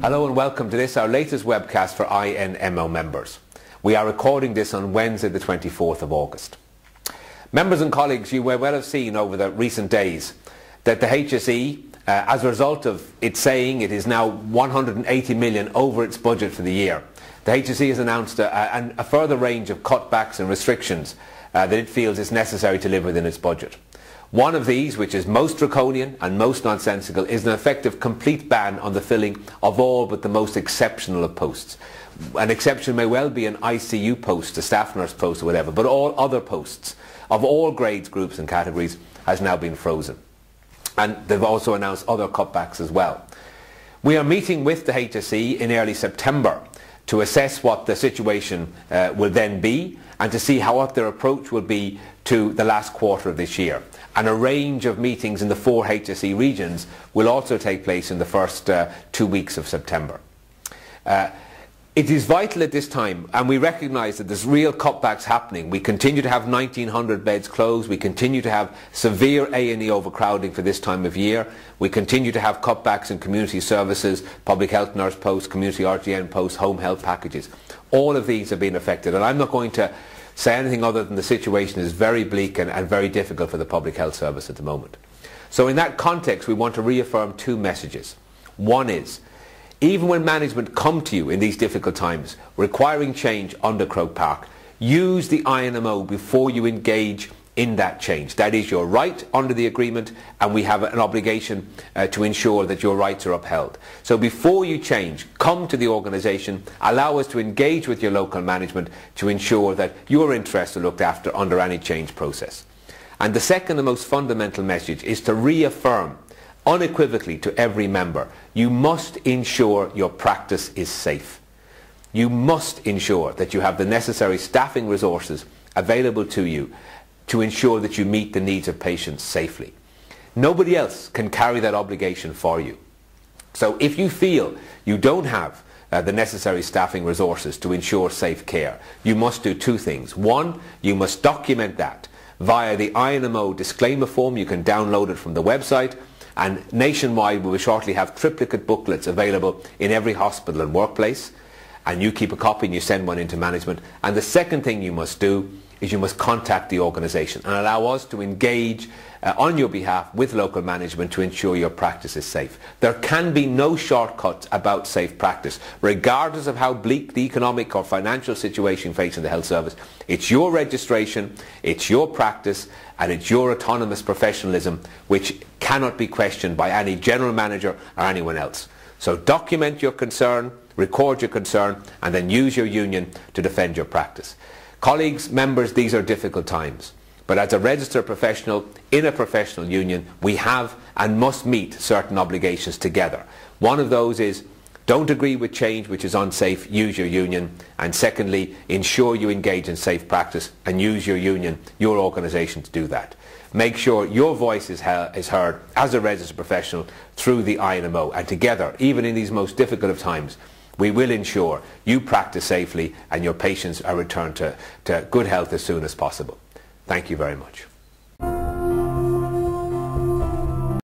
Hello and welcome to this, our latest webcast for INMO members. We are recording this on Wednesday the 24th of August. Members and colleagues, you may well have seen over the recent days that the HSE, as a result of it saying it is now 180 million over its budget for the year, the HSE has announced a further range of cutbacks and restrictions that it feels is necessary to live within its budget. One of these, which is most draconian and most nonsensical, is an effective complete ban on the filling of all but the most exceptional of posts. An exception may well be an ICU post, a staff nurse post or whatever, but all other posts of all grades, groups and categories has now been frozen. And they've also announced other cutbacks as well. We are meeting with the HSE in early September to assess what the situation will then be and to see what their approach will be to the last quarter of this year. And a range of meetings in the 4 HSE regions will also take place in the first 2 weeks of September. It is vital at this time, and we recognise that there's real cutbacks happening. We continue to have 1,900 beds closed. We continue to have severe A&E overcrowding for this time of year. We continue to have cutbacks in community services, public health nurse posts, community RGN posts, home health packages. All of these have been affected, and I'm not going to say anything other than the situation is very bleak and very difficult for the public health service at the moment. So in that context, we want to reaffirm 2 messages. One is, even when management come to you in these difficult times requiring change under Croke Park, use the INMO before you engage in that change. That is your right under the agreement, and we have an obligation to ensure that your rights are upheld. So before you change, come to the organisation, allow us to engage with your local management to ensure that your interests are looked after under any change process. And the second and most fundamental message is to reaffirm unequivocally to every member, you must ensure your practice is safe. You must ensure that you have the necessary staffing resources available to you to ensure that you meet the needs of patients safely. Nobody else can carry that obligation for you. So if you feel you don't have the necessary staffing resources to ensure safe care, you must do 2 things. One, you must document that via the INMO disclaimer form. You can download it from the website, and nationwide we will shortly have triplicate booklets available in every hospital and workplace, and you keep a copy and you send one into management. And the second thing you must do is you must contact the organisation and allow us to engage on your behalf with local management to ensure your practice is safe. There can be no shortcuts about safe practice, regardless of how bleak the economic or financial situation facing the health service. It's your registration, it's your practice, and it's your autonomous professionalism which cannot be questioned by any general manager or anyone else. So document your concern, record your concern, and then use your union to defend your practice. Colleagues, members, these are difficult times, but as a registered professional in a professional union, we have and must meet certain obligations together. One of those is, don't agree with change which is unsafe, use your union. And secondly, ensure you engage in safe practice and use your union, your organisation, to do that. Make sure your voice is heard as a registered professional through the INMO, and together, even in these most difficult of times, we will ensure you practice safely and your patients are returned to good health as soon as possible. Thank you very much.